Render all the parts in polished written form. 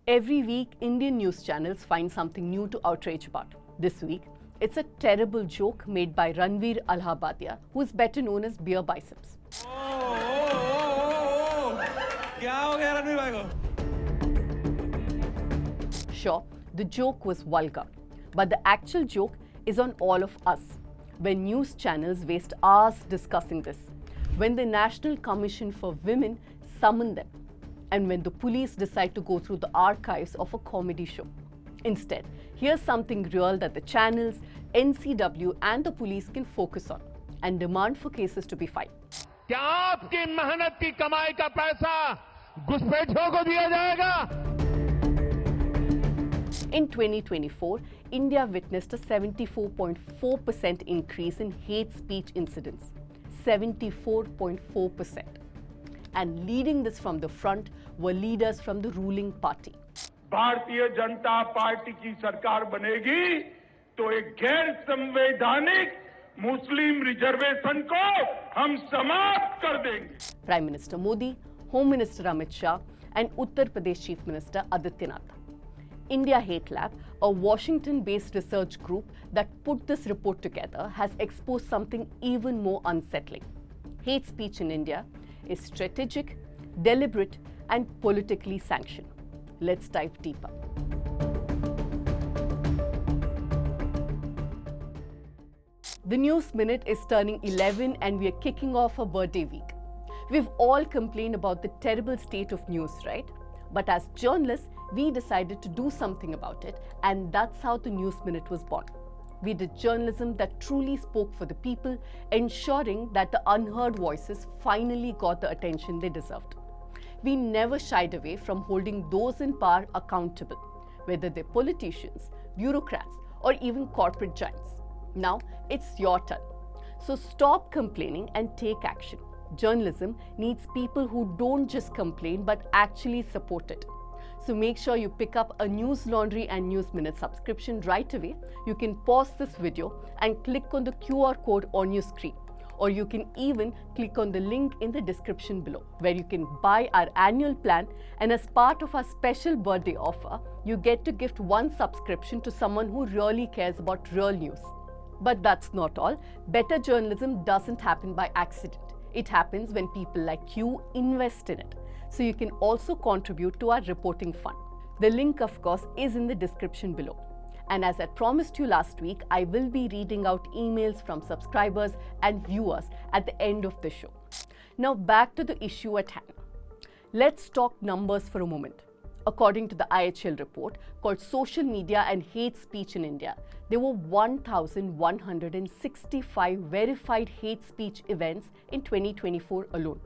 Every week, Indian news channels find something new to outrage about. This week, it's a terrible joke made by Ranveer Allahabadia, who is better known as BeerBiceps. Sure, the joke was vulgar, but the actual joke is on all of us. When news channels waste hours discussing this, when the National Commission for Women summon them, and when the police decide to go through the archives of a comedy show. Instead, here's something real that the channels, NCW and the police can focus on and demand for cases to be filed. क्या आपकी मेहनत की कमाई का पैसा घुसपैठियों को दिया जाएगा? In 2024, India witnessed a 74.4% increase in hate speech incidents. 74.4%. And leading this from the front were leaders from the ruling party. Bharatiya Janata party की सरकार बनेगी तो एक गैर संवैधानिक मुस्लिम रिजर्वेशन को हम समाप्त कर देंगे. Prime Minister Modi, Home Minister Amit Shah, and Uttar Pradesh Chief Minister Adityanath. India Hate Lab, a Washington-based research group that put this report together, has exposed something even more unsettling. Hate speech in India is strategic, deliberate, and politically sanctioned. Let's dive deeper. The News Minute is turning 11 and we are kicking off a birthday week. We've all complained about the terrible state of news, right? But as journalists, we decided to do something about it, and that's how the News Minute was born. We did journalism that truly spoke for the people, ensuring that the unheard voices finally got the attention they deserved. We never shied away from holding those in power accountable, whether they're politicians, bureaucrats, or even corporate giants. Now, it's your turn. So stop complaining and take action. Journalism needs people who don't just complain but actually support it. So make sure you pick up a News Laundry and News Minute subscription right away. You can pause this video and click on the QR code on your screen. Or you can even click on the link in the description below, where you can buy our annual plan, and as part of our special birthday offer, you get to gift one subscription to someone who really cares about real news. But that's not all. Better journalism doesn't happen by accident. It happens when people like you invest in it. So you can also contribute to our reporting fund. The link, of course, is in the description below. And as I promised you last week, I will be reading out emails from subscribers and viewers at the end of the show. Now back to the issue at hand. Let's talk numbers for a moment. According to the IHL report called Social Media and Hate Speech in India, there were 1,165 verified hate speech events in 2024 alone.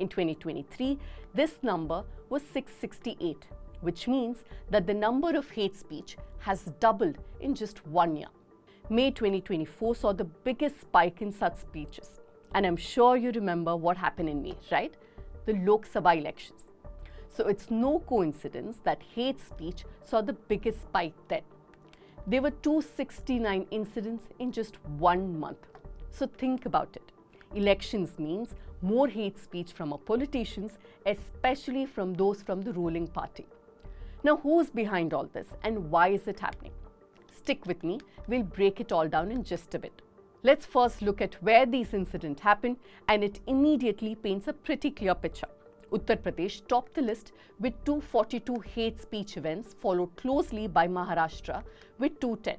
In 2023, this number was 668, which means that the number of hate speech has doubled in just 1 year. May 2024 saw the biggest spike in such speeches. And I'm sure you remember what happened in May, right? The Lok Sabha elections. So it's no coincidence that hate speech saw the biggest spike then. There were 269 incidents in just 1 month. So think about it. Elections means more hate speech from our politicians, especially from those from the ruling party. Now, who's behind all this and why is it happening? Stick with me, we'll break it all down in just a bit. Let's first look at where these incidents happened, and it immediately paints a pretty clear picture. Uttar Pradesh topped the list with 242 hate speech events, followed closely by Maharashtra with 210.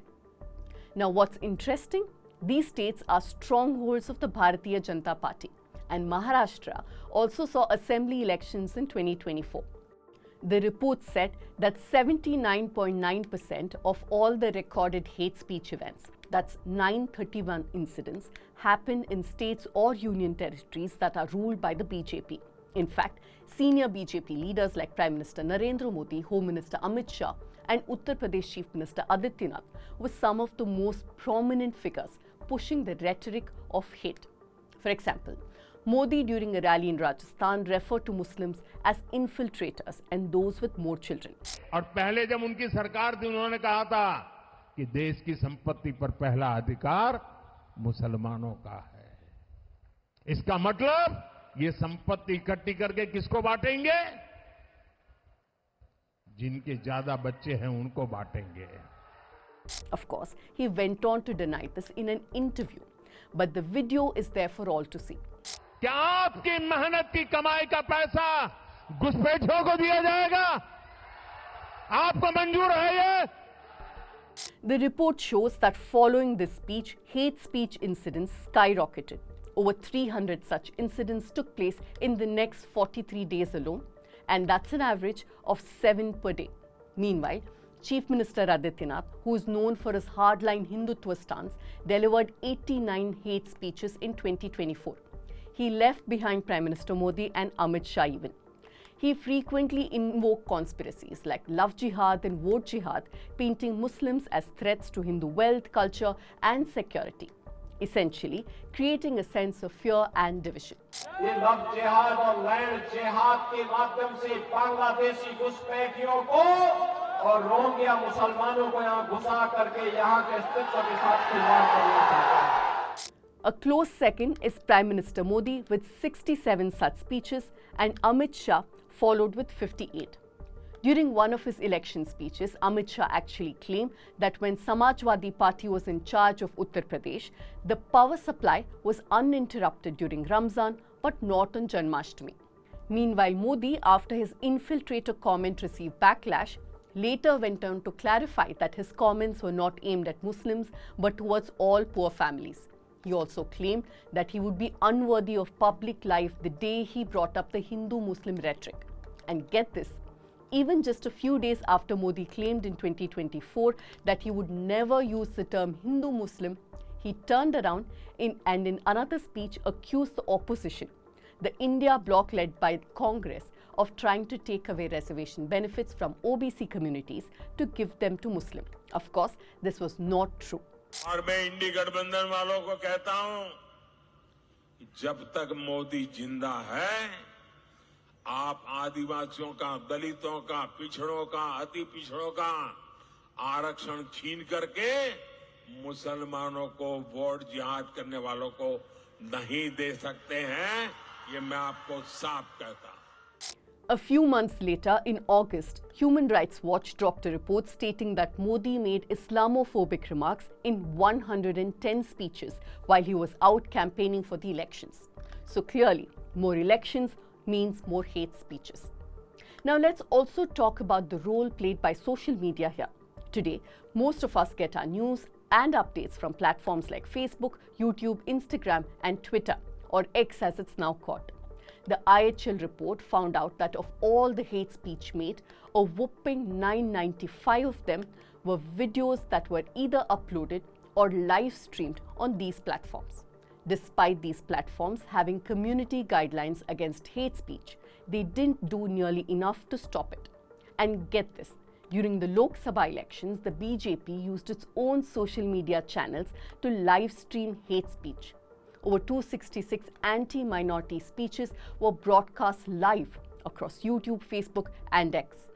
Now, what's interesting? These states are strongholds of the Bharatiya Janata Party, and Maharashtra also saw assembly elections in 2024. The report said that 79.9% of all the recorded hate speech events, that's 931 incidents, happened in states or union territories that are ruled by the BJP. In fact, senior BJP leaders like Prime Minister Narendra Modi, Home Minister Amit Shah, and Uttar Pradesh Chief Minister Adityanath were some of the most prominent figures pushing the rhetoric of hate. For example, Modi during a rally in Rajasthan referred to Muslims as infiltrators and those with more children. और पहले जब उनकी सरकार थी उन्होंने कहा था कि देश की संपत्ति पर पहला अधिकार मुसलमानों का है. इसका मतलब ये संपत्ति इकट्ठी करके किसको बांटेंगे? जिनके ज्यादा बच्चे हैं उनको बांटेंगे। Of course, he went on to deny this in an interview, but the video is there for all to see. क्या आपकी मेहनत की कमाई का पैसा घुसपैठियों को दिया जाएगा? आपको मंजूर है ये? The report shows that following this speech, hate speech incidents skyrocketed. Over 300 such incidents took place in the next 43 days alone, and that's an average of 7 per day. Meanwhile, Chief Minister Adityanath, who is known for his hardline Hindutva stance, delivered 89 hate speeches in 2024. He left behind Prime Minister Modi and Amit Shah even. He frequently invoked conspiracies like love jihad and vote jihad, painting Muslims as threats to Hindu wealth, culture and security, essentially creating a sense of fear and division. ये love जिहाद और land जिहाद के माध्यम से बांग्लादेशी घुसपैठियों को और रोहिंग्या मुसलमानों को यहाँ घुसा करके यहाँ के अस्तित्व के साथ खिलवाड़ करना चाहता है। A close second is Prime Minister Modi with 67 such speeches and Amit Shah followed with 58. During one of his election speeches, Amit Shah actually claimed that when Samajwadi Party was in charge of Uttar Pradesh, the power supply was uninterrupted during Ramzan but not on Janmashtami. Meanwhile, Modi, after his infiltrator comment received backlash, later went on to clarify that his comments were not aimed at Muslims but towards all poor families. He also claimed that he would be unworthy of public life the day he brought up the Hindu-Muslim rhetoric. And get this, even just a few days after Modi claimed in 2024 that he would never use the term Hindu-Muslim, he turned around and in another speech accused the opposition, the India bloc led by Congress, of trying to take away reservation benefits from OBC communities to give them to Muslim. Of course, this was not true. और मैं इंडी गठबंधन वालों को कहता हूं कि जब तक मोदी जिंदा है, आप आदिवासियों का, दलितों का, पिछड़ों का, अति पिछड़ों का आरक्षण छीन करके मुसलमानों को वोट जिहाद करने वालों को नहीं दे सकते हैं। ये मैं आपको साफ कहता हूं। A few months later, in August, Human Rights Watch dropped a report stating that Modi made Islamophobic remarks in 110 speeches while he was out campaigning for the elections. So clearly, more elections means more hate speeches. Now let's also talk about the role played by social media here. Today, most of us get our news and updates from platforms like Facebook, YouTube, Instagram and Twitter, or X as it's now called. The IHL report found out that of all the hate speech made, a whopping 995 of them were videos that were either uploaded or live streamed on these platforms. Despite these platforms having community guidelines against hate speech, they didn't do nearly enough to stop it. And get this, during the Lok Sabha elections, the BJP used its own social media channels to live stream hate speech. Over 266 anti-minority speeches were broadcast live across YouTube, Facebook and X.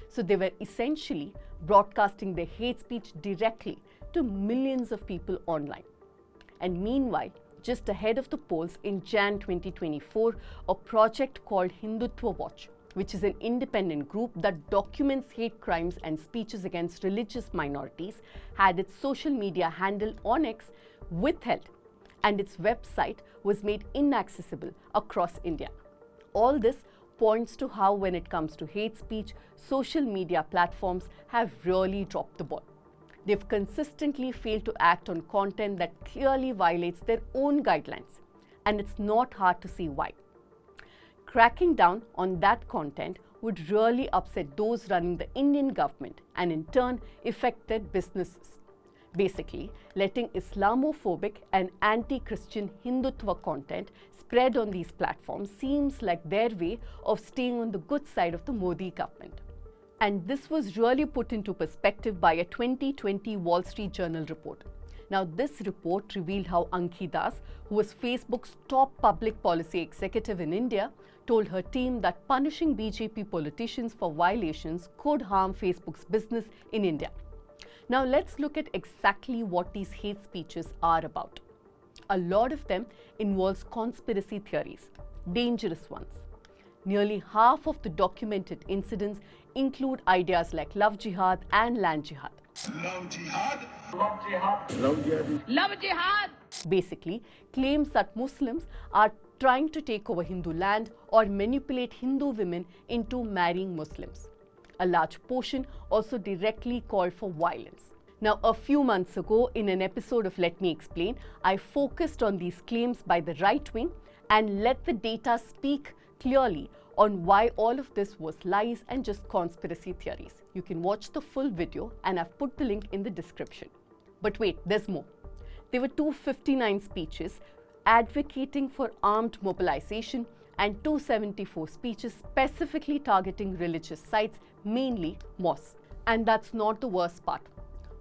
So they were essentially broadcasting their hate speech directly to millions of people online. And meanwhile, just ahead of the polls in Jan 2024, a project called Hindutva Watch, which is an independent group that documents hate crimes and speeches against religious minorities, had its social media handle on X withheld, and its website was made inaccessible across India. All this points to how, when it comes to hate speech, social media platforms have really dropped the ball. They've consistently failed to act on content that clearly violates their own guidelines, and it's not hard to see why. Cracking down on that content would really upset those running the Indian government and in turn affect their businesses. Basically, letting Islamophobic and anti-Christian Hindutva content spread on these platforms seems like their way of staying on the good side of the Modi government. And this was really put into perspective by a 2020 Wall Street Journal report. Now, this report revealed how Ankhi Das, who was Facebook's top public policy executive in India, told her team that punishing BJP politicians for violations could harm Facebook's business in India. Now let's look at exactly what these hate speeches are about. A lot of them involves conspiracy theories, dangerous ones. Nearly half of the documented incidents include ideas like love jihad and land jihad. Love jihad. Love jihad. Love jihad. Basically, claims that Muslims are trying to take over Hindu land or manipulate Hindu women into marrying Muslims. A large portion also directly called for violence. Now, a few months ago, in an episode of Let Me Explain, I focused on these claims by the right wing and let the data speak clearly on why all of this was lies and just conspiracy theories. You can watch the full video and I've put the link in the description. But wait, there's more. There were 259 speeches advocating for armed mobilization and 274 speeches specifically targeting religious sites, mainly mosques. And that's not the worst part.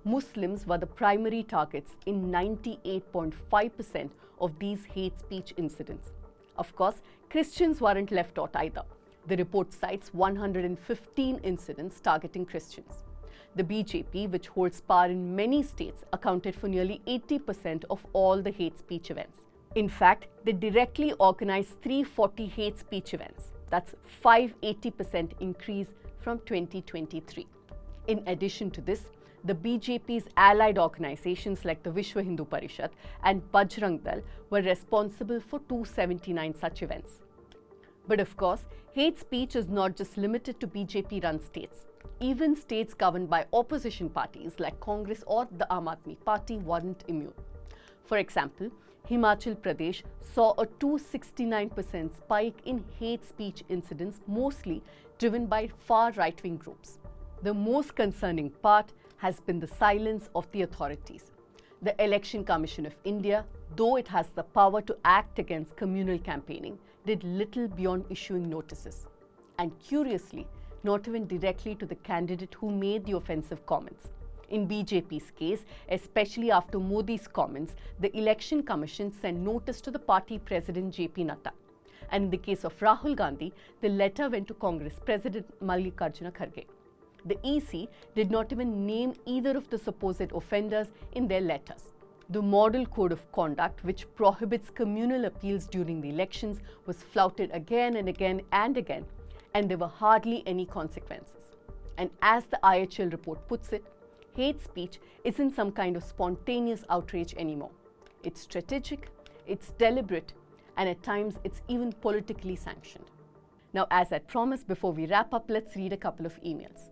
Muslims were the primary targets in 98.5% of these hate speech incidents. Of course, Christians weren't left out either. The report cites 115 incidents targeting Christians. The BJP, which holds power in many states, accounted for nearly 80% of all the hate speech events. In fact, they directly organized 340 hate speech events. That's 580% increase from 2023. In addition to this, the BJP's allied organizations like the Vishwa Hindu Parishad and Bajrang Dal were responsible for 279 such events. But of course, hate speech is not just limited to BJP-run states. Even states governed by opposition parties like Congress or the Aam Aadmi Party weren't immune. For example, Himachal Pradesh saw a 269% spike in hate speech incidents, mostly driven by far right-wing groups. The most concerning part has been the silence of the authorities. The Election Commission of India, though it has the power to act against communal campaigning, did little beyond issuing notices. And curiously, not even directly to the candidate who made the offensive comments. In BJP's case, especially after Modi's comments, the Election Commission sent notice to the party president JP Nadda. And in the case of Rahul Gandhi, the letter went to Congress President Mallikarjuna Kharge. The EC did not even name either of the supposed offenders in their letters. The Model Code of Conduct, which prohibits communal appeals during the elections, was flouted again and again and again, and there were hardly any consequences. And as the IHL report puts it, hate speech isn't some kind of spontaneous outrage anymore. It's strategic, it's deliberate, and at times it's even politically sanctioned. Now, as I promised, before we wrap up, let's read a couple of emails.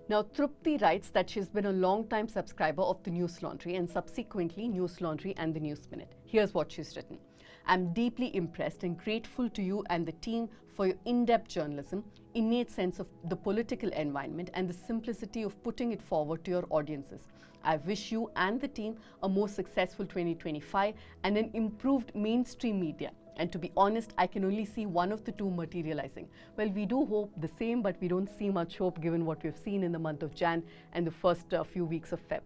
Now, Trupti writes that she's been a long-time subscriber of the News Laundry and subsequently News Laundry and the News Minute. Here's what she's written. I'm deeply impressed and grateful to you and the team for your in-depth journalism, innate sense of the political environment, and the simplicity of putting it forward to your audiences. I wish you and the team a more successful 2025 and an improved mainstream media. And to be honest, I can only see one of the two materializing. Well, we do hope the same, but we don't see much hope given what we've seen in the month of Jan and the first few weeks of Feb.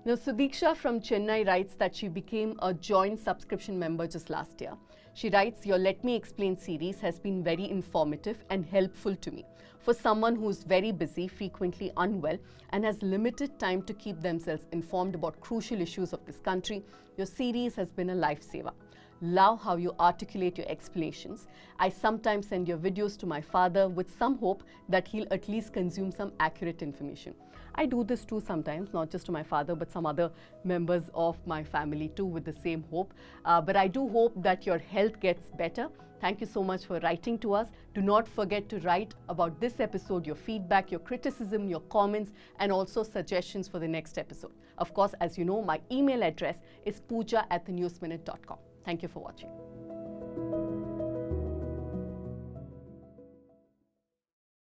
Now, Sudiksha from Chennai writes that she became a joint subscription member just last year. She writes, your Let Me Explain series has been very informative and helpful to me. For someone who's very busy, frequently unwell, and has limited time to keep themselves informed about crucial issues of this country, your series has been a lifesaver. Love how you articulate your explanations. I sometimes send your videos to my father with some hope that he'll at least consume some accurate information. I do this too sometimes, not just to my father, but some other members of my family too, with the same hope. But I do hope that your health gets better. Thank you so much for writing to us. Do not forget to write about this episode, your feedback, your criticism, your comments, and also suggestions for the next episode. Of course, as you know, my email address is pooja@thenewsminute.com. Thank you for watching.